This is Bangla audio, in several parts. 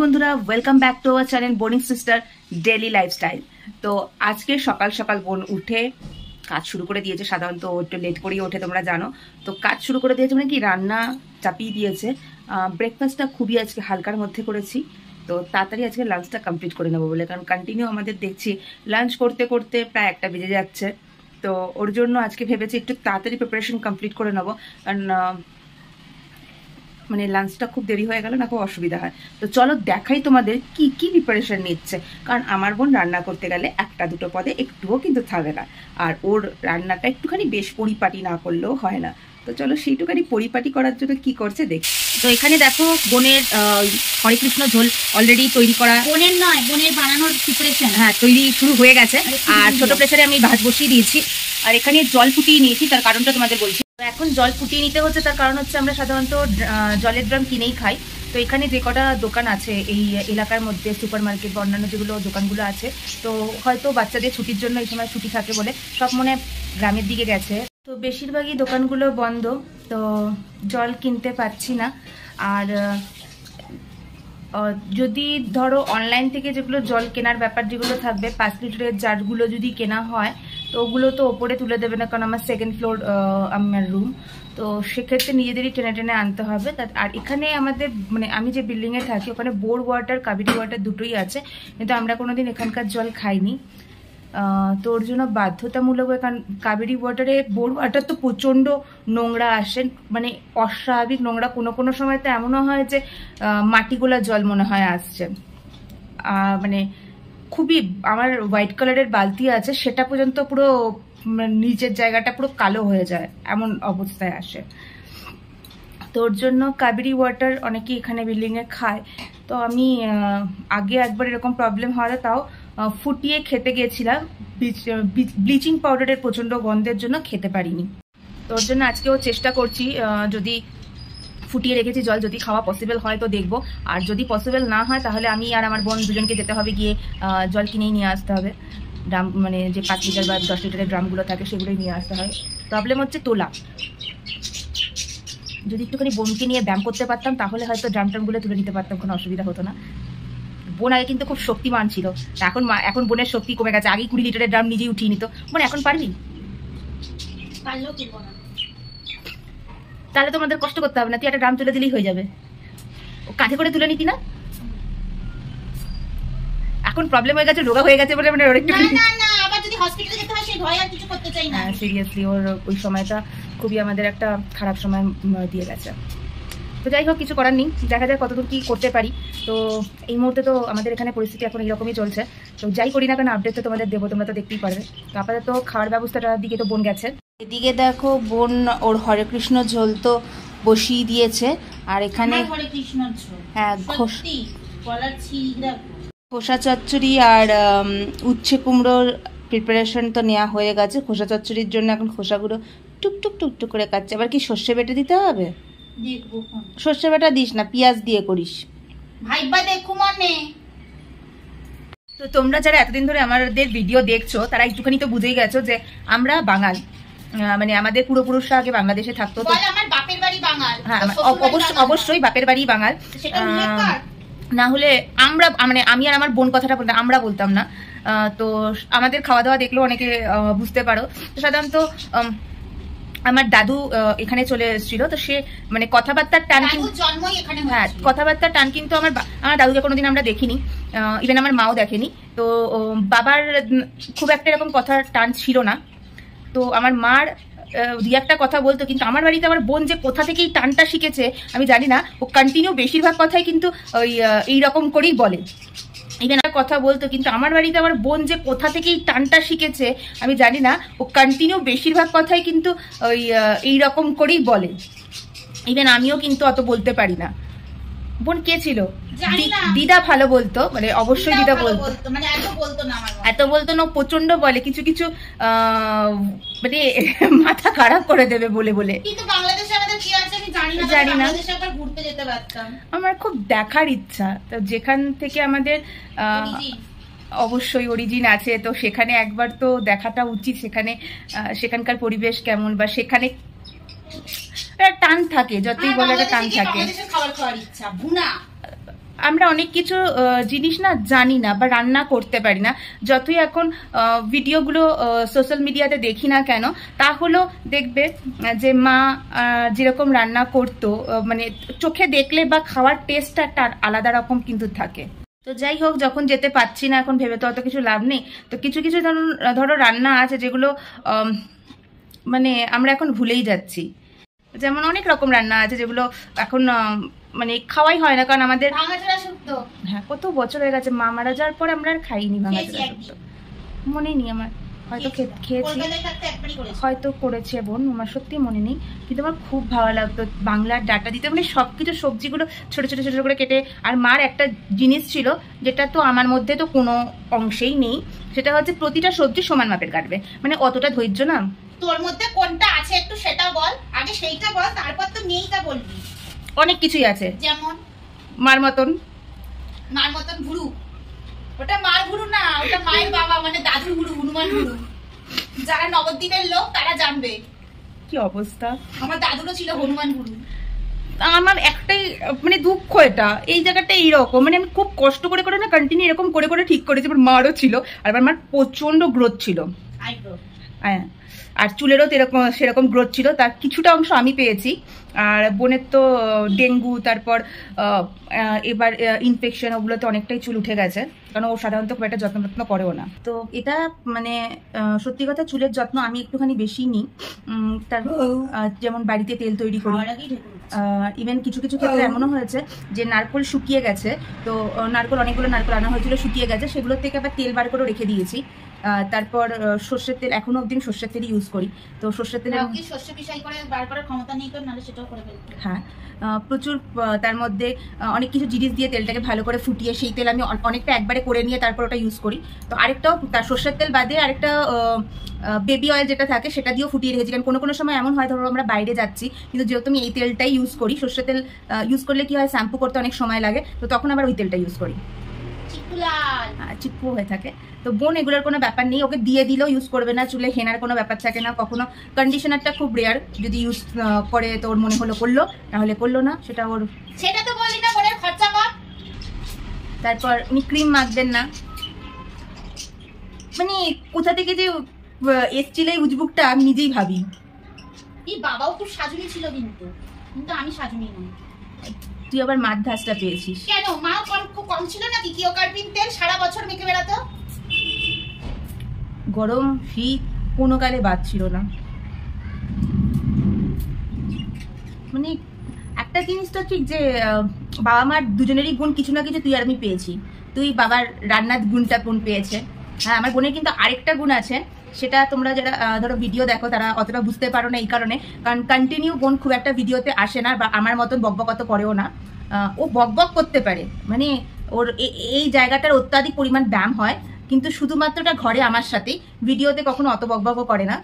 বন্ধুরা, welcome back to our channel boning sister daily lifestyle. তো আজকে সকাল সকাল বোন উঠে কাজ শুরু করে দিয়েছে। সাধারণত একটু লেট করেই ওঠে, তোমরা জানো। তো কাজ শুরু করে দিয়েছে মানে কি, রান্না চাপিয়ে দিয়েছে। ব্রেকফাস্টটা খুবই আজকে হালকার মধ্যে করেছি, তো তাড়াতাড়ি আজকে লাঞ্চটা কমপ্লিট করে নেবো বলে, কারণ কন্টিনিউ আমাদের দেখছি লাঞ্চ করতে করতে প্রায় 1টা বেজে যাচ্ছে। তো ওর জন্য আজকে ভেবেছি একটু তাড়াতাড়ি প্রিপারেশন কমপ্লিট করে নেবো, কারণ মানে লাঞ্চটা খুব দেরি হয়ে গেল না, খুব অসুবিধা হয়। তো চলো দেখাই তোমাদের কি কি প্রিপারেশন নিচ্ছে, কারণ আমার বোন রান্না করতে গেলে 1-2 পদে একটুও কিন্তু থাকবে না, আর ওর রান্নাটা একটুখানি বেশ পরিপাটি না করলেও হয় না। তো চলো সেইটুখানি পরিপাটি করার জন্য কি করছে দেখি। তো এখানে দেখো বোনের হরে কৃষ্ণ ঝোল অলরেডি তৈরি করা, বোনের নয়, বোনের বানানোর প্রিপারেশন হ্যাঁ তৈরি শুরু হয়ে গেছে। আর ছোট প্রেসারে আমি ভাত বসিয়ে দিয়েছি, আর এখানে জল ফুটিয়ে নিয়েছি। তার কারণটা তোমাদের বলছি। এখন জল ফুটিয়ে নিতে হচ্ছে, তার কারণ হচ্ছে আমরা সাধারণত জলের ড্রাম কিনেই খাই। তো এখানে যে কটা দোকান আছে এই এলাকার মধ্যে, সুপার মার্কেট বা অন্যান্য যেগুলো দোকানগুলো আছে, তো হয়তো বাচ্চাদের ছুটির জন্য এই সময় ছুটি থাকে বলে সব মনে গ্রামের দিকে গেছে। তো বেশিরভাগই দোকানগুলো বন্ধ, তো জল কিনতে পারছি না। আর যদি ধরো অনলাইন থেকে যেগুলো জল কেনার ব্যাপার যেগুলো থাকবে, 5 লিটারের জারগুলো যদি কেনা হয়, তো ওগুলো তো ওপরে তুলে দেবে না, কারণ আমার 2nd ফ্লোর আমার রুম। তো সেক্ষেত্রে নিজেদেরই টেনে টেনে আনতে হবে। আর এখানে আমাদের মানে আমি যে বিল্ডিংয়ে থাকি ওখানে বোর ওয়াটার, কাবেরি ওয়াটার দুটোই আছে, কিন্তু আমরা কোনোদিন এখানকার জল খাইনি। তো ওর জন্য বাধ্যতামূলক, কারণ কাবেরি ওয়াটারে, বোর ওয়াটার তো প্রচণ্ড নোংরা আসে, মানে অস্বাভাবিক নোংরা। কোনো সময় তো এমনও হয় যে মাটিগোলা জল মনে হয় আসছে। মানে খুবই, আমার হোয়াইট কালারের বালতি আছে, সেটা পর্যন্ত পুরো নিচের জায়গাটা পুরো কালো হয়ে যায়, এমন অবস্থায় আসে। তো ওর জন্য কাবেরি ওয়াটার অনেকেই এখানে বিল্ডিংয়ে খায়। তো আমি আগে একবার এরকম প্রবলেম হয়, তাও ফুটিয়ে খেতে গেছিলাম, ব্লিচিং পাউডারের প্রচণ্ড গন্ধের জন্য খেতে পারিনি। তো ওর জন্য আজকেও চেষ্টা করছি, যদি ফুটিয়ে রেখেছি জল, যদি খাওয়া পসিবল হয় তো দেখবো। আর যদি পসিবল না হয় তাহলে আমি আর আমার বোন দুজনকে যেতে হবে, গিয়ে জল কিনেই নিয়ে আসতে হবে। ড্রাম মানে যে 5 লিটার বা 10 লিটারের ড্রামগুলো থাকে সেগুলোই নিয়ে আসতে হয়। প্রবলেম হচ্ছে তোলা। যদি একটুখানি বোনকে নিয়ে ব্যায়াম করতে পারতাম তাহলে হয়তো ড্রাম ট্রামগুলো তুলে নিতে পারতাম, কোনো অসুবিধা হতো না। বোন আগে কিন্তু খুব শক্তিমান ছিল, এখন বোনের শক্তি কমে গেছে। আগে 20 লিটারের ড্রাম নিজেই উঠিয়ে নিত। বোন এখন পারবি? পারলেও তুলবো না। তাহলে তোমাদের কষ্ট করতে হবে না, তুই একটা ড্রাম তুলে দিলেই হয়ে যাবে। ও কাঁধে করে তুলে নিতি না? এখন প্রবলেম হয়ে গেছে, রোগা হয়ে গেছে বলে মানে একটু না, আবার যদি হসপিটালে যেতে হয় সেই ভয় আর কিছু করতে চাই না। হ্যাঁ সিরিয়াসলি, ওর ওই সময়টা খুবই আমাদের একটা খারাপ সময় দিয়ে গেছে। তো যাই হোক, কিছু করার নেই, দেখা যায় কতদূর কি করতে পারি। তো এই মুহূর্তে তো আমাদের এখানে পরিস্থিতি এখন এইরকমই চলছে। তো যাই করি না কেন আপডেট তো তোমাদের দেবো, তোমরা তো দেখতেই পারবে। তো আপাতত খাওয়ার ব্যবস্থাটার দিকে তো বোন গেছে। এদিকে দেখো বোন ওর হরে কৃষ্ণ ঝোল তো বসিয়ে দিয়েছে, আর এখানে হরে কৃষ্ণ ঝোল, হ্যাঁ খোসা চচ্চড়ি আর উচ্ছে কুমড়োর প্রিপারেশন তো নেওয়া হয়ে গেছে। খোসা চচ্চড়ির জন্য এখন খোসাগুলো টুকটুক টুকটুক করে কাটছে। আবার কি সর্ষে বেটে দিতে হবে? সর্ষে বাটা দিস না, পেঁয়াজ দিয়ে করিস ভাইবা, দেখো মনে। তো তোমরা যারা এতদিন ধরে আমাদের ভিডিও দেখছো তারা একটুখানি তো বুঝেই গেছো যে আমরা বাঙাল, মানে আমাদের পূর্বপুরুষরা আগে বাংলাদেশে থাকতো। তো আমার বাপের বাড়ি বাঙাল। হ্যাঁ অবশ্যই বাপের বাড়ি বাঙাল, না হলে আমরা মানে আমি আর আমার বোন কথাটা বলতাম, আমরা বলতাম না। তো আমাদের খাওয়া দাওয়া দেখলেও অনেকে বুঝতে পারো। তো সাধারণত আমার দাদু এখানে চলে এসেছিল, তো সে মানে কথাবার্তার টান, হ্যাঁ কথাবার্তার টান কিন্তু আমার দাদুকে কোনোদিন আমরা দেখিনি, ইভেন আমার মাও দেখেনি। তো বাবার খুব একটা এরকম কথার টান ছিল না। তো আমার মার দুই একটা কথা বলতো, কিন্তু আমার বাড়িতে আমার বোন যে কোথা থেকেই টানটা শিখেছে আমি জানি না। ও কন্টিনিউ বেশিরভাগ কথাই কিন্তু ওই এইরকম করেই বলে। ইভেন আর কথা বলতো, কিন্তু আমার বাড়িতে আমার বোন যে কোথা থেকেই টানটা শিখেছে আমি জানি না। ও কন্টিনিউ বেশিরভাগ কথাই কিন্তু ওই এইরকম করেই বলে। ইভেন আমিও কিন্তু অত বলতে পারি না। বোন কে ছিল? দিদা ভালো বলতো, মানে অবশ্যই দিদা বলতো, মানে এত বলতো না, প্রচন্ড বলে কিছু কিছু, মানে মাথা খারাপ করে দেবে বলে বলে। কিন্তু বাংলাদেশে আমাদের কি আছে আমি জানি না, বাংলাদেশে আবার ঘুরতে যেতে পারতাম। আমার খুব দেখার ইচ্ছা, তো যেখান থেকে আমাদের অবশ্যই অরিজিন আছে, তো সেখানে একবার তো দেখাটা উচিত। সেখানকার পরিবেশ কেমন, বা সেখানে টান থাকে, যতই বলে টান থাকে। আমরা অনেক কিছু জিনিস না জানি না বা রান্না করতে পারি না। যতই এখন ভিডিওগুলো সোশ্যাল মিডিয়াতে দেখি না কেন, তাহলে দেখবে যে মা যেরকম রান্না করতো, মানে চোখে দেখলে বা খাওয়ার টেস্টটা একটা আলাদা রকম কিন্তু থাকে। তো যাই হোক, যখন যেতে পারছি না এখন ভেবে তো অত কিছু লাভ নেই। তো কিছু কিছু ধরো রান্না আছে যেগুলো মানে আমরা এখন ভুলেই যাচ্ছি। যেমন অনেক রকম রান্না আছে যেগুলো এখন মানে খাওয়াই হয় না, কারণ আমাদের হ্যাঁ কত বছর হয়ে গেছে, মা মারা যাওয়ার পর আমরা আর খাইনি ভাঙাচোরা শুক্তো। মনেই নেই আমার, হয়তো খেয়েছি, হয়তো করেছে বোন, আমার সত্যি মনে নেই। কিন্তু আমার খুব ভালো লাগতো বাংলার ডাটা দিতে, মানে সবকিছু সবজিগুলো ছোট ছোট ছোট করে কেটে। আর মার একটা জিনিস ছিল যেটা তো আমার মধ্যে তো কোনো অংশেই নেই, সেটা হচ্ছে প্রতিটা সবজি সমান মাপের কাটবে। মানে অতটা ধৈর্য না। তোর মধ্যে কোনটা আছে একটু সেটা বল, আগে সেইটা বল, তারপর তো নেইটা বলবি। অনেক কিছুই আছে, যেমন মার মতন ভুরু। ওটা মার ভুরু না, ওটা মায়ের বাবা মানে দাদুর ভুরু, হনুমান ভুরু। যারা নবদ্বীপের লোক তারা জানবে কি অবস্থা। আমার দাদুরও ছিল হনুমান ভুরু। আমার একটাই মানে দুঃখ, এটা এই জায়গাটা এইরকম, মানে আমি খুব কষ্ট করে করে না কন্টিনিউ এরকম করে করে ঠিক করেছি। আমার মারও ছিল, আর আমার মার প্রচন্ড গ্রোথ ছিল, হ্যাঁ, আর চুলেরও সেরকম গ্রোথ ছিল। তার কিছুটা অংশ আমি পেয়েছি। আর বোনের তো ডেঙ্গু, তারপর এবার ইনফেকশন, ওগুলোতে অনেকটাই চুল উঠে গেছে, কারণ ও সাধারণত খুব একটা যত্ন করেও না। তো এটা মানে সত্যি কথা, চুলের যত্ন আমি একটুখানি বেশি নিই। তার যেমন বাড়িতে তেল তৈরি করি, ইভেন কিছু কিছু ক্ষেত্রে এমনও হয়েছে যে নারকোল শুকিয়ে গেছে, তো অনেকগুলো নারকোল আনা হয়েছিল, শুকিয়ে গেছে, সেগুলোর থেকে আবার তেল বার করে রেখে দিয়েছি। তারপর সর্ষের তেল, এখনো অবধি সর্ষের তেলই ইউজ করি। তো সর্ষের তেল সর্ষে পিষাই করে বার করার ক্ষমতা নেই, নাহলে সেটাও করে ফেলতে। হ্যাঁ, প্রচুর তার মধ্যে অনেক কিছু জিনিস দিয়ে তেলটাকে ভালো করে ফুটিয়ে, সেই তেল আমি অনেকটা একবারে করে নিয়ে তারপর ওটা ইউজ করি। তো আরেকটাও, তার সর্ষের তেল বাদে আরেকটা বেবি অয়েল যেটা থাকে সেটা দিয়েও ফুটিয়ে রেখেছি। কারণ কোনো সময় এমন হয়, ধরো আমরা বাইরে যাচ্ছি, কিন্তু যেহেতু আমি এই তেলটাই ইউজ করি, সর্ষের তেল ইউজ করলে কি হয়, শ্যাম্পু করতে অনেক সময় লাগে, তো তখন আবার ওই তেলটা ইউজ করি, চিপ্পু হয়ে থাকে। তো বোন এগুলোর কোনো ব্যাপার নেই, ওকে দিয়ে দিলেও ইউজ করবে না, চুলে হেনার কোনো ব্যাপার থাকে না কখনো। কন্ডিশনারটা খুব রেয়ার, যদি ইউজ করে তো ওর মনে হলো করলো, নাহলে করলো না, সেটা ওর। সেটা তো বলি না, বোনের খরচা কর। তারপর উনি ক্রিম মাখবেন না, মানে কোথা থেকে যে এসছিল এই উজবুকটা আমি নিজেই ভাবি। এই বাবাও খুব সাজুনি ছিল, কিন্তু আমি সাজুনি না। তুই আবার মাছ ধাসটা পেয়েছিস কেন? মা খুব কম ছিল নাকি? কিওকার্পিন তেল সারা বছর মেখে বেড়াতো। গরম শীত কোনো কালে বাদ ছিল না। মানে একটা জিনিস তো ঠিক যে বাবা মার দুজনেরই গুণ কিছু না কিছু তুই আর আমি পেয়েছি। তুই বাবার রান্নার গুণটা গুণ পেয়েছে। হ্যাঁ, আমার বোনের কিন্তু আরেকটা গুণ আছে, সেটা তোমরা যারা ধরো ভিডিও দেখো তারা অতটা বুঝতে পারো না এই কারণে, কারণ কন্টিনিউ বোন খুব একটা ভিডিওতে আসে না, বা আমার মতন বকবক অত করেও না। ও বকবক করতে পারে, মানে ওর এই জায়গাটার অত্যাধিক পরিমাণ ব্যায়াম হয়, কিন্তু শুধুমাত্রটা ঘরে আমার সাথেই, ভিডিওতে কখনো অত বকবকও করে না।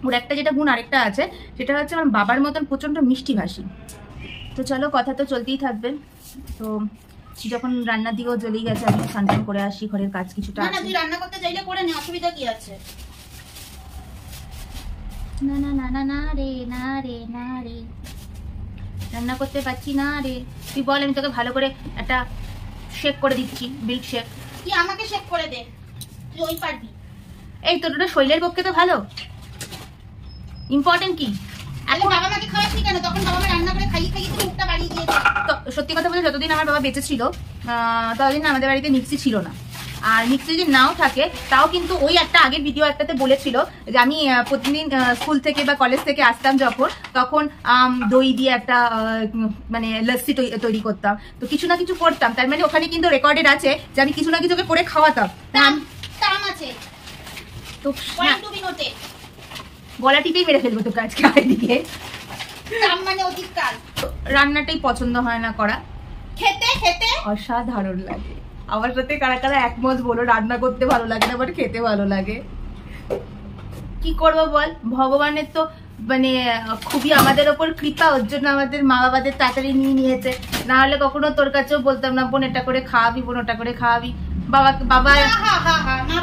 ওর একটা যেটা গুণ আরেকটা আছে, সেটা হচ্ছে আমার বাবার মতন প্রচণ্ড মিষ্টি ভাষী। তো চলো, কথা তো চলতেই থাকবে। তো যখন রান্নার দিকেও জ্বলেই গেছে, আমি স্নান করে আসি, ঘরের কাজ কিছুটা। না, তুই রান্না করতে চাইলে করে নে, অসুবিধা কি আছে? না না না না না রে, না রে, না রে, রান্না করতে পারছি না রে। তুই বল, আমি তোকে ভালো করে একটা শেক করে দিচ্ছি, মিল্ক শেক। তুই আমাকে শেক করে দে, তুই ওই পারবি। এই তোর ওটা শরীরের পক্ষে তো ভালো। ইম্পর্টেন্ট কি, এখন বাবা মাকে খাওয়াচ্ছি কেন? তখন বাবা মা রান্না করে খাইয়ে খাইয়ে তুই মুখটা বাড়িয়ে দিয়েছে। সত্যি কথা বলতে, যতদিন আমার বাবা বেঁচে ছিল ততদিন আমাদের বাড়িতে মিক্সি ছিল না। আর মিক্সি যদি নাও থাকে, তাও কিন্তু ওই একটা আগের ভিডিও একটাতে বলেছিল যে আমি প্রতিদিন স্কুল থেকে বা কলেজ থেকে আসতাম যখন, তখন দই দিয়ে একটা মানে লস্যি তৈরি করতাম। তো কিছু না কিছু করতাম, তার মানে ওখানে কিন্তু রেকর্ডেড আছে যে আমি কিছু না কিছু করে খাওয়াতাম। তো গলা টিপেই মেরে ফেলবো তোকে আজকে দিকে। রান্নাটাই পছন্দ হয় না করা, খেতে খেতে অসাধারণ লাগে। আমার সাথে কারা কারা একমত বলো, রান্না করতে ভালো লাগে না, বাট খেতে ভালো লাগে। কি করবো বল, ভগবানের তো মানে খুবই আমাদের ওপর কৃপা, ওর জন্য আমাদের মা বাবাদের তাড়াতাড়ি নিয়ে নিয়েছে। না হলে কখনো তোর কাছেও বলতাম না, বোন এটা করে খাওয়াবি, বোন ওটা করে খাওয়াবি। বাবা মা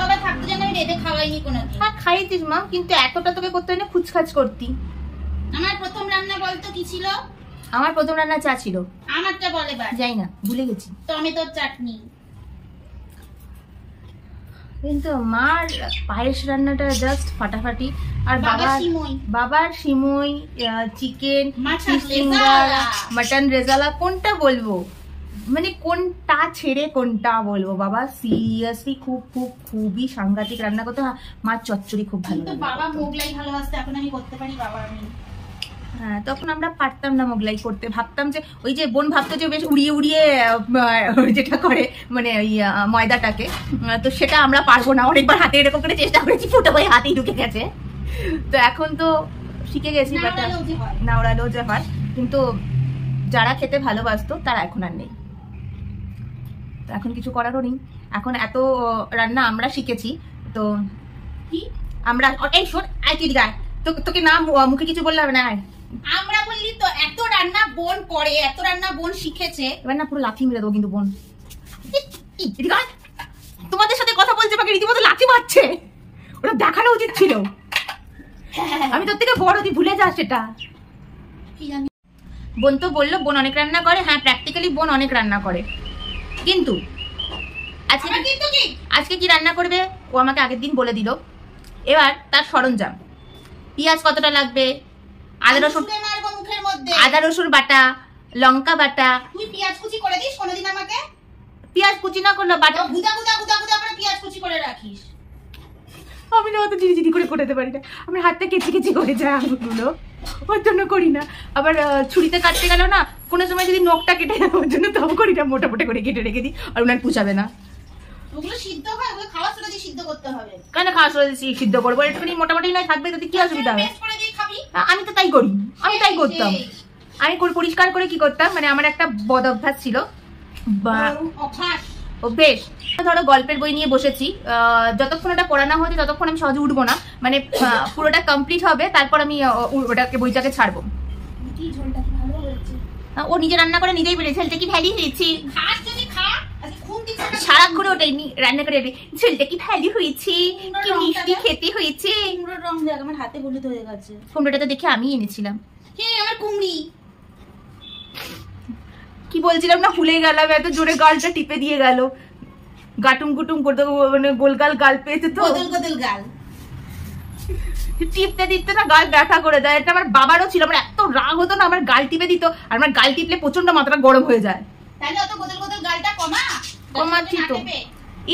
বাবা থাকতে যেন আমি রেঁধে খাওয়াইনি কোনোদিন। হ্যাঁ খাইতিস মা, কিন্তু এতটা তোকে করতে হয় না, খুচখাচ করতি। আমার প্রথম রান্না বলতো কি ছিল? আমার প্রথম রান্না চা ছিল। আমারটা বলে যাই না, ভুলে গেছি। টমেটোর চাটনি। কিন্তু মার পায়েস রান্নাটা জাস্ট ফাটাফাটি। আর বাবার সিমই, চিকেন, মাটন রেজালা, কোনটা বলবো, মানে কোনটা ছেড়ে কোনটা বলবো। বাবা সিরিয়াসলি খুবই সাংঘাতিক রান্না করতে। মার চচ্চড়ি খুব ভালো লাগে। বাবা মোগলাই ভালোবাসতে, এখন আমি করতে পারি বাবা আমি। হ্যাঁ, তখন আমরা পারতাম না মোগলাই করতে। ভাবতাম যে ওই যে বোন ভাবতো যে বেশ উড়িয়ে উড়িয়ে যেটা করে মানে ওই ময়দাটাকে, তো সেটা আমরা পারবো না। অনেকবার হাতে এরকম করে চেষ্টা করেছি, ফুটো হয়ে হাতেই ঢুকে গেছে। তো এখন তো শিখে গেছি, না ওড়ালেও যে হয়। কিন্তু যারা খেতে ভালোবাসতো তারা এখন আর নেই। তো এখন কিছু করারও নেই। এখন এত রান্না আমরা শিখেছি। তো আমরা এই শোন, তোকে না মুখে কিছু বললে হবে না। আমরা বললি তো এত রান্না বোন করে, এত রান্না বোন শিখেছে। এবার না পুরো লাথি মেরে দেবো কিন্তু বোন। তোমাদের সাথে কথা বলছে বাকি রীতিমতো লাথি মারছে। ওটা দেখানো উচিত ছিল। আমি তোর থেকে বড়, তুই ভুলে যাস সেটা। বোন তো বললো বোন অনেক রান্না করে। হ্যাঁ, প্র্যাকটিক্যালি বোন অনেক রান্না করে, কিন্তু আজকে কি রান্না করবে ও আমাকে আগের দিন বলে দিল। এবার তার সরঞ্জাম, পেঁয়াজ কতটা লাগবে, আদা রসুন বাটা, লঙ্কা বাটা। তুই পেঁয়াজ কুচি করে দিস কোনোদিন আমাকে? পেঁয়াজ কুচি না করলে বাটা গুদা গুদা গুদা গুদা করে পেঁয়াজ কুচি করে রাখিস। আমি না অত জিরি করে করতে পারি না। আমি হাতটা কেচি কেচি করে যায় আঙুলগুলো, ওর জন্য করি না। আবার ছুরিতে কাটতে গেল না, কোনো সময় যদি নখটা কেটে যায় ওর জন্য তাও করি না, মোটা মোটা করে কেটে রেখে দিই। আর ওনার পুষাবে না। ওগুলো সিদ্ধ হয়, ওগুলো খাওয়া সোডা দিয়ে সিদ্ধ করতে হবে। কেন খাওয়া সোডা দিয়ে সিদ্ধ করবো? একটুখানি মোটামুটি নয় থাকবে, তাতে কি অসুবিধা হবে? আমি তো তাই করি, আমি তাই করতাম। আমি পরিষ্কার করে কি করতাম, মানে আমার একটা বদ অভ্যাস ছিল বা বেশ, ধরো গল্পের বই নিয়ে বসেছি, যতক্ষণ ওটা পড়ানো হচ্ছে ততক্ষণ আমি সহজে উঠবো না, মানে পুরোটা কমপ্লিট হবে, তারপর আমি ওটাকে বইটাকে ছাড়বো। ও নিজে রান্না করে নিজেই বেড়ে, ছেলেটা কি ভ্যালি হয়েছে, সারাক্ষণ ওটাই রান্না করে ছেলেটা কি ভ্যালি হয়েছে, কি মিষ্টি খেতে হয়েছে। আমার হাতে হলুদ হয়ে গেছে। কুমড়োটা তো দেখে আমি এনেছিলাম। হ্যাঁ, আমার কুমড়ি। কি বলছিলাম না, ভুলে গেলাম। এত জোরে গালটা টিপে দিয়ে গেল। গাটুম গুটুম করতে, মানে গোলগাল গাল পেয়েছে তো, গোদল গাল টিপতে টিপতে না গাল ব্যথা করে দেয়। এটা আমার বাবারও ছিল, আমার এত রাগ হতো না, আমার গাল টিপে দিত। আর আমার গাল টিপলে প্রচন্ড মাথাটা গরম হয়ে যায়। তাহলে অত গোদল গোদল গালটা কমাচ্ছি তো।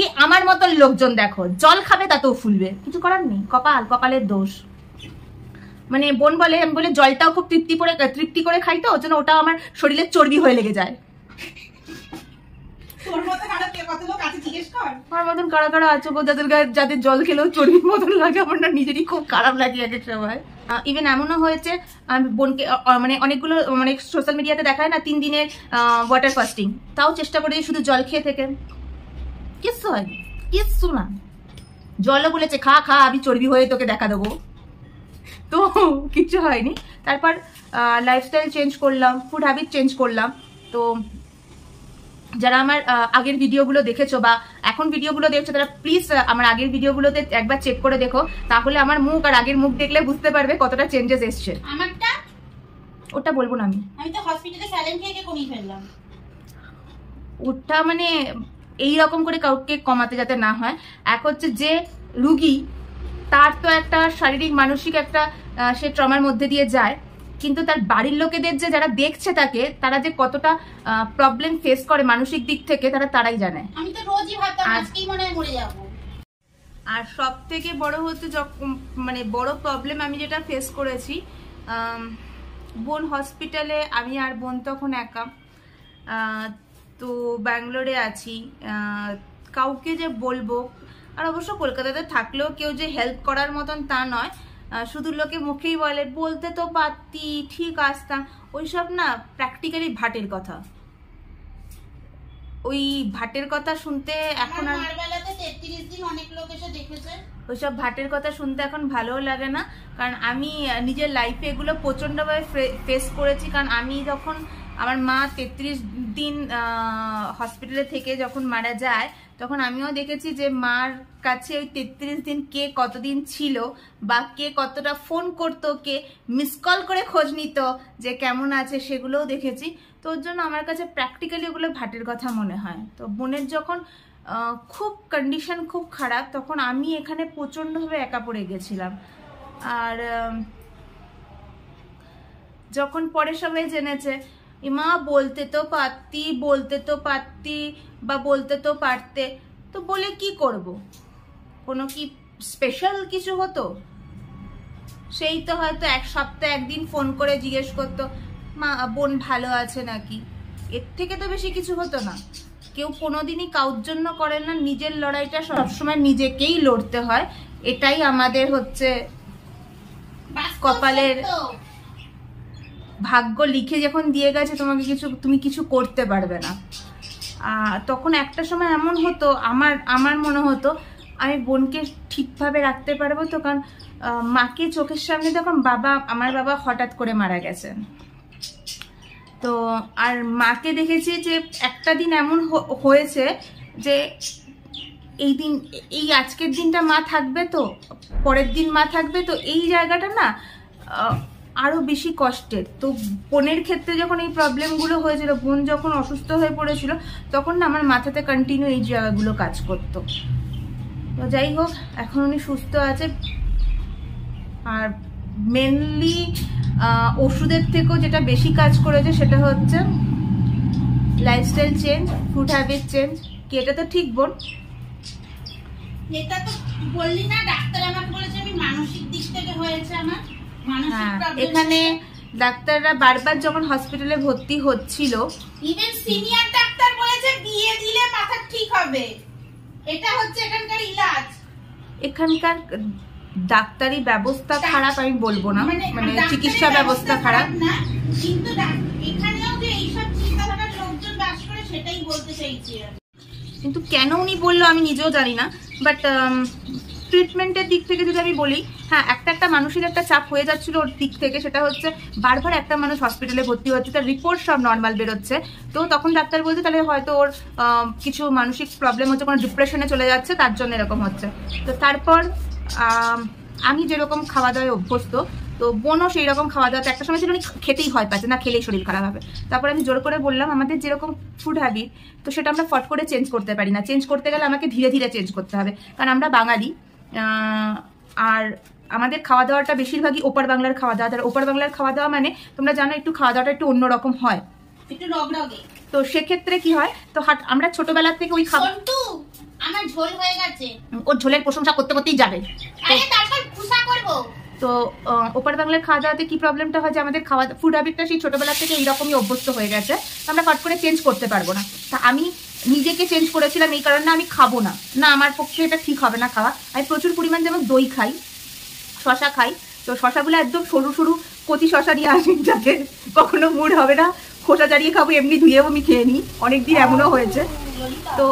এই আমার মতন লোকজন দেখো, জল খাবে তাতেও ফুলবে, কিছু করার নেই, কপালের দোষ। মানে বোন বলে, আমি বলে জলটাও খুব তৃপ্তি করে খাই, তো ওর জন্য ওটাও আমার শরীরের চর্বি হয়ে লেগে যায়। আমার মতন কারা কারা আছে যাদের জল খেলেও চর্বির মতন লাগে, আমার না নিজেরই খুব খারাপ লাগে এক এক সময়। ইভেন এমনও হয়েছে আমি বোনকে, মানে অনেকগুলো মানে সোশ্যাল মিডিয়াতে দেখায় না 3 দিনের ওয়াটার ফাস্টিং, তাও চেষ্টা করে শুধু জল খেয়ে থেকে কিচ্ছু হয়নি, কিচ্ছু না। জলও বলেছে খা খা, আমি চর্বি হয়ে তোকে দেখা দেবো, তো কিচ্ছু হয়নি। তারপর লাইফস্টাইল চেঞ্জ করলাম, ফুড হ্যাবিট চেঞ্জ করলাম। তো যারা আমার আগের ভিডিওগুলো দেখেছো বা এখন ভিডিওগুলো দেখছো, তারা প্লিজ আমার আগের ভিডিওগুলোতে একবার চেক করে দেখো, তাহলে আমার মুখ আর আগের মুখ দেখলে বুঝতে পারবে কতটা চেঞ্জেস এসছে। আমারটা ওটা বলবো না আমি তো হসপিটালে স্যালাইন খেয়ে কমিয়ে ফেললাম। ওটা মানে এই রকম করে কাউকে কমাতে যাতে না হয়। এক হচ্ছে যে রুগী, তার তো একটা শারীরিক মানসিক একটা সে ট্রমার মধ্যে দিয়ে যায়, কিন্তু তার বাড়ির লোকেদের যে যারা দেখছে তাকে, তারা যে কতটা প্রবলেম ফেস করে মানসিক দিক থেকে, তারাই জানে। আমি তো রোজই ভাবতাম আজকেই মনে হয় মরে যাব। আর সব থেকে বড় হচ্ছে মানে বড় প্রবলেম আমি যেটা ফেস করেছি, বোন হসপিটালে, আমি আর বোন তখন একা, তো ব্যাঙ্গালোরে আছি, কাউকে যে বলবো, আর অবশ্য কলকাতাতে থাকলেও কেউ যে হেল্প করার মতন তা নয়, শুধু লোকে মুখেই বলে, বলতে তো পারতি, ঠিক আসতাম, ওইসব না প্র্যাকটিক্যালি ভাটের কথা। ওই ভাটের কথা শুনতে এখন আর ওইসব ভাটের কথা শুনতে এখন ভালোও লাগে না, কারণ আমি নিজের লাইফে এগুলো প্রচন্ডভাবে ফেস করেছি। কারণ আমি যখন আমার মা 33 দিন হসপিটালে থেকে যখন মারা যায় তখন আমিও দেখেছি যে মার কাছে ওই 33 দিন কে কতদিন ছিল বা কে কতটা ফোন করতো, কে মিস কল করে খোঁজ নিত যে কেমন আছে, সেগুলোও দেখেছি। তো ওর জন্য আমার কাছে প্র্যাকটিক্যালি ওগুলো ভাটের কথা মনে হয়। তো বোনের যখন খুব কন্ডিশন খুব খারাপ তখন আমি এখানে প্রচণ্ডভাবে একা পড়ে গেছিলাম। আর যখন পরে সবাই জেনেছে মা বলতে তো পারতি বা বলতে তো পারতে, তো বলে কি করব? কোনো কি স্পেশাল কিছু হতো? সেই তো হয়তো এক সপ্তাহে একদিন ফোন করে জিজ্ঞেস করতো মা বোন ভালো আছে নাকি, এর থেকে তো বেশি কিছু হতো না। কেউ কোনোদিনই কাউর জন্য করে না, নিজের লড়াইটা সবসময় নিজেকেই লড়তে হয়। এটাই আমাদের হচ্ছে কপালের ভাগ্য লিখে যখন দিয়ে গেছে তোমাকে তুমি কিছু করতে পারবে না। তখন একটা সময় এমন হতো, আমার মনে হতো আমি বোনকে ঠিকভাবে রাখতে পারবো তো, কারণ মাকে চোখের সামনে তখন আমার বাবা হঠাৎ করে মারা গেছেন। তো আর মাকে দেখেছি যে একটা দিন এমন হয়েছে যে এই আজকের দিনটা মা থাকবে তো, পরের দিন মা থাকবে তো, এই জায়গাটা না আরো বেশি কষ্টের। তো বোনের ক্ষেত্রে যখন এই প্রবলেমগুলো হয়েছিল, বোন যখন অসুস্থ হয়ে পড়েছিল, তখন না আমার মাথাতে কন্টিনিউ এই জায়গাগুলো কাজ করতো। তো যাই হোক, এখন উনি সুস্থ আছে। আর মেনলি ওষুধের থেকেও যেটা বেশি কাজ করেছে সেটা হচ্ছে lifestyle change, food habit change. কি এটা তো ঠিক বোন? এটা তো বললি না, ডাক্তার আমাকে বলেছে আমি মানসিক দিক থেকে হয়েছে আমার। এখানে ডাক্তাররা বারবার যখন হসপিটালে ভর্তি হচ্ছিল, ইভেন সিনিয়র ডাক্তার বলেছে বিয়ে দিলে মাথা ঠিক হবে, এটা হচ্ছে এখানকার ইলাজ। এখানকার ডাক্তারি ব্যবস্থা খারাপ আমি বলবো না, মানে চিকিৎসা ব্যবস্থা খারাপ না, কিন্তু এখানেও যে এইসব চিন্তাধারার লোকজন বাস করে সেটাই বলতে চাইছি। কিন্তু কেন উনি বললো আমি নিজেও জানি না, বাট ট্রিটমেন্টের দিক থেকে যদি আমি বলি, হ্যাঁ একটা মানুষের একটা চাপ হয়ে যাচ্ছিল ওর দিক থেকে, সেটা হচ্ছে বারবার একটা মানুষ হসপিটালে ভর্তি হচ্ছে, তার রিপোর্ট সব নর্মাল বেরোচ্ছে। তো তখন ডাক্তার বলছে তাহলে হয়তো ওর কিছু মানসিক প্রবলেম হচ্ছে, কোনো ডিপ্রেশনে চলে যাচ্ছে, তার জন্য এরকম হচ্ছে। তো তারপর আমি যেরকম খাওয়া দাওয়ায় অভ্যস্ত, তো বোনও সেই রকম খাওয়া দাওয়াতে একটা সময় ছিল খেতেই হয় পাচ্ছে না, খেলেই শরীর খারাপ হবে। তারপর আমি জোর করে বললাম আমাদের যেরকম ফুড হ্যাবিট, তো সেটা আমরা ফট করে চেঞ্জ করতে পারি না, চেঞ্জ করতে গেলে আমাকে ধীরে ধীরে চেঞ্জ করতে হবে, কারণ আমরা বাঙালি। আর আমাদের খাওয়া দাওয়াটা বেশিরভাগই ওপার বাংলার খাওয়া দাওয়া। আর ওপার বাংলার খাওয়া দাওয়া মানে তোমরা জানো একটু খাওয়া দাওয়াটা একটু অন্যরকম হয়, একটু রগরগে। তো সেক্ষেত্রে কি হয়, তো আমরা ছোটবেলা থেকে ওই খাবার, আমার ঝোল হয়ে গেছে, ওর ঝোলের প্রশংসা করতে করতেই যাবে। তারপর খুশা করব। তো ওপার বাংলার খাওয়া দাওয়াতে কি প্রবলেমটা হয় যে আমাদের খাওয়া ফুড হ্যাবিটটা সেই ছোটবেলা থেকে এইরকমই অভ্যস্ত হয়ে গেছে, আমরা ফট করে চেঞ্জ করতে পারবো না। তা আমি নিজেকে চেঞ্জ করেছিলাম এই কারণে আমি খাবো না, আমার পক্ষে এটা ঠিক হবে না খাওয়া। আমি প্রচুর পরিমাণ যেমন দই খাই, শশা খাই, তো শশাগুলো একদম সরু সরু কচি শশা নিয়ে আসি, যাতে কখনো মুড হবে না খোসা ছাড়িয়ে খাবো, এমনি ধুয়েও আমি খেয়ে নিই, অনেকদিন এমনও হয়েছে। তো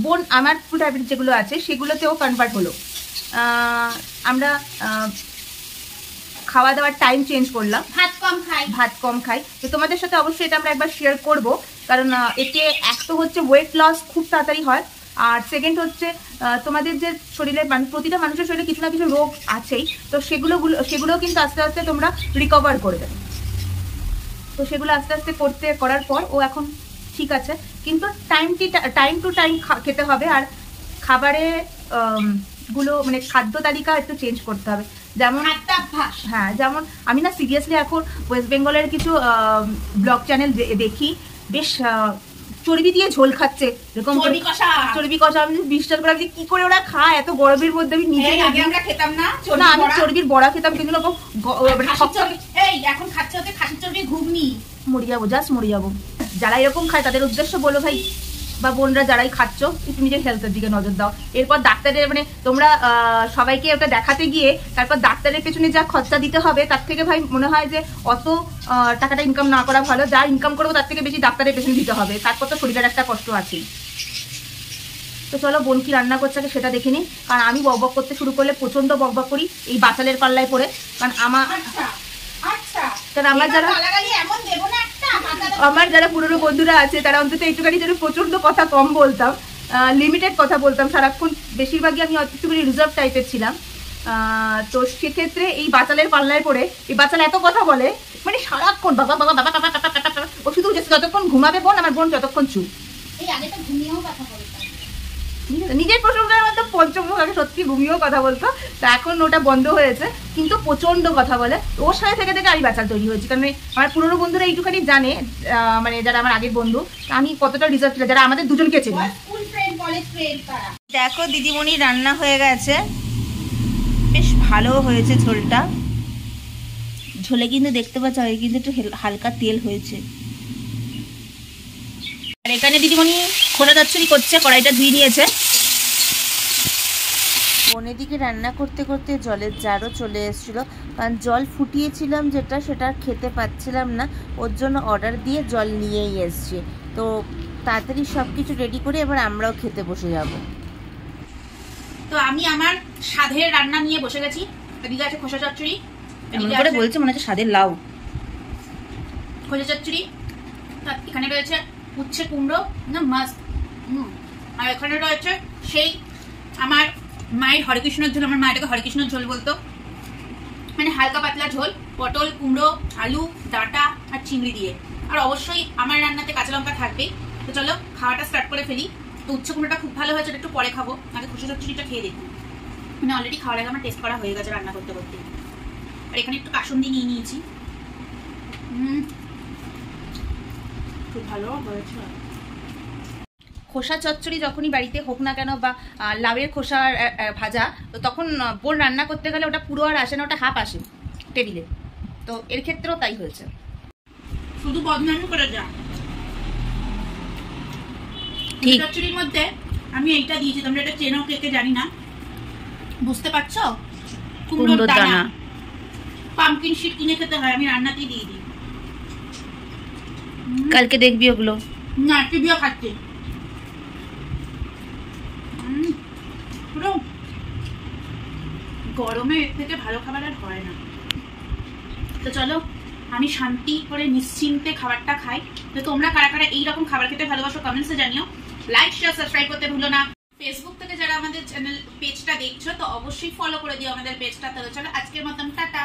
বোন আমার ফুড হ্যাবিট যেগুলো আছে সেগুলোতেও কনভার্ট হলো। আমরা খাওয়া দাওয়ার টাইম চেঞ্জ করলাম, ভাত কম খাই। তো তোমাদের সাথে অবশ্যই এটা আমরা একবার শেয়ার করব, কারণ এতে এক তো হচ্ছে ওয়েট লস খুব তাড়াতাড়ি হয়, আর সেকেন্ড হচ্ছে তোমাদের যে শরীরে প্রতিটা মানুষের শরীরে কিছু না কিছু রোগ আছেই, তো সেগুলোও কিন্তু আস্তে আস্তে তোমরা রিকভার করবে। তো সেগুলো আস্তে আস্তে করার পর ও এখন ঠিক আছে, কিন্তু টাইম টু টাইম খেতে হবে। আর খাবারে গুলো মানে খাদ্য তালিকা একটু চেঞ্জ করতে হবে। যেমন হ্যাঁ, যেমন আমি না সিরিয়াসলি এখন ওয়েস্ট বেঙ্গলের কিছু ব্লগ চ্যানেল দেখি, বেশ চর্বি দিয়ে ঝোল খাচ্ছে, এরকম চর্বি কষা। আমি বিশ্বাস করি কি করে ওরা খায় এত গরমের মধ্যে। আমি নিজে খেতাম না, আমি চর্বির বড়া খেতাম, কিন্তু এখন খাচ্ছে হচ্ছে খাসির চর্বি ঘুগনি। মরে যাবো, জাস্ট মরে যাবো। যারা এরকম খায় তাদের উদ্দেশ্য বলো ভাই বা বোনরা যারাই খাচ্ছ, একটু নিজের হেলথের দিকে নজর দাও। এরপর ডাক্তারের মানে তোমরা সবাইকে ওটা দেখাতে গিয়ে তারপর ডাক্তারের পেছনে যা খরচা দিতে হবে, তার থেকে ভাই মনে হয় যে অত টাকাটা ইনকাম না করা ভালো। যা ইনকাম করবো তার থেকে বেশি ডাক্তারের পেছনে দিতে হবে, তারপর তো শরীরের একটা কষ্ট আছেই। তো চলো বোন কি রান্না করছে সেটা দেখে নিই, কারণ আমি বকবক করতে শুরু করলে প্রচন্ড বকবক করি এই বাচালের পাল্লায় পড়ে। কারণ আমার যারা আমার যারা পুরনো বন্ধুরা আছে তারা অন্তত একটুখানি যেন প্রচন্ড কথা কম বলতাম, লিমিটেড কথা বলতাম সারাক্ষণ, বেশিরভাগই আমি একটুখানি রিজার্ভ টাইপের ছিলাম। তো সেক্ষেত্রে এই বাচালের পাল্লায় পড়ে এই বাচাল এত কথা বলে, মানে সারাক্ষণ বাবা বাবা বাবা বাবা বাবা, ও শুধু যতক্ষণ ঘুমাবে বোন, আমার বোন যতক্ষণ চুপ। এই আগে তো ঘুমিয়েও কথা বলতাম, নিজের প্রসঙ্গের মধ্যে পঞ্চম আগে সত্যি ঘুমিয়েও কথা বলতো, তা এখন ওটা বন্ধ হয়েছে, কিন্তু প্রচন্ড কথা বলে। ওর সাথে থেকে থেকে আমি বাচাল তৈরি হয়েছি, কারণ আমার পুরনো বন্ধুরা এইটুখানি জানে, মানে যারা আমার আগের বন্ধু, আমি কতটা রিজার্ভ ছিল, যারা আমাদের দুজনকে চেনে। দেখো দিদিমণি রান্না হয়ে গেছে, বেশ ভালো হয়েছে ঝোলটা। ঝোলে কিন্তু দেখতে পাচ্ছ কিন্তু একটু হালকা তেল হয়েছে। আর এখানে দিদিমণি খোলা চচ্চড়ি করছে, কড়াইটা ধুয়ে নিয়েছে। বোনের দিকে রান্না করতে করতে জলের জারও চলে এসেছিলো, কারণ জল ফুটিয়েছিলাম সেটা খেতে পাচ্ছিলাম না, ওর জন্য অর্ডার দিয়ে জল নিয়েই এসছি। তো তাড়াতাড়ি সব কিছু রেডি করে এবার আমরাও খেতে বসে যাব। তো আমি আমার স্বাদের রান্না নিয়ে বসে গেছি। এদিকে আছে খোসা চচ্চড়ি, করে বলছে মনে হচ্ছে স্বাদের লাউ। খোসা চচ্চড়ি, এখানে রয়েছে উচ্ছে কুমড়ো না মাছ, আর এখানে রয়েছে সেই আমার মায়ের হরেকৃষ্ণের ঝোল। আমার মায়েরটাকে হরেকৃষ্ণের ঝোল বলতো, মানে হালকা পাতলা ঝোল, পটল কুমড়ো আলু ডাঁটা আর চিংড়ি দিয়ে। আর অবশ্যই আমার রান্নাতে কাঁচা লঙ্কা থাকবে। তো চলো খাওয়াটা স্টার্ট করে ফেলি। তো উচ্ছে কুমড়োটা খুব ভালো হয়েছে, একটু পরে খাবো, আগে খোসা চচ্চড়িটা খেয়ে দেখুন। মানে অলরেডি খাওয়ার আগে আমার টেস্ট করা হয়ে গেছে রান্না করতে করতে। আর এখানে একটু কাসুন্দি নিয়ে নিয়েছি, খুব ভালো হয়েছে। খোসা চচ্চড়ি যখনই বাড়িতে হোক না কেন, বা লাউয়ের খোসার ভাজা, তো তখন বোন রান্না করতে গেলে ওটা পুরো আর আসে না, ওটা হাফ আসে টেবিলে। তো এর ক্ষেত্রেও তাই হয়েছে, শুধু বদনাম করে যা। চচ্চড়ির মধ্যে আমি এইটা দিয়েছি, তোমরা এটা চেনো কে জানি না, বুঝতে পারছো? কুমড়োর দানা, পামকিন শিট কিনে খেতে হয়, আমি রান্নাতেই দিয়ে দিই। কালকে দেখবি ওগুলো। না টিভিও খাচ্ছি। গরমে এর থেকে ভালো খাবার আর হয় না। তো চলো আমি শান্তি করে নিশ্চিন্তে খাবারটা খাই। তো তোমরা কারা কারা এইরকম খাবার খেতে ভালোবাসো কমেন্টসে জানিও। লাইক শেয়ার সাবস্ক্রাইব করতে ভুলো না। ফেসবুক থেকে যারা আমাদের চ্যানেল পেজটা দেখছো তো অবশ্যই ফলো করে দিও আমাদের পেজটা। তাহলে চলো আজকের মতন টাটা।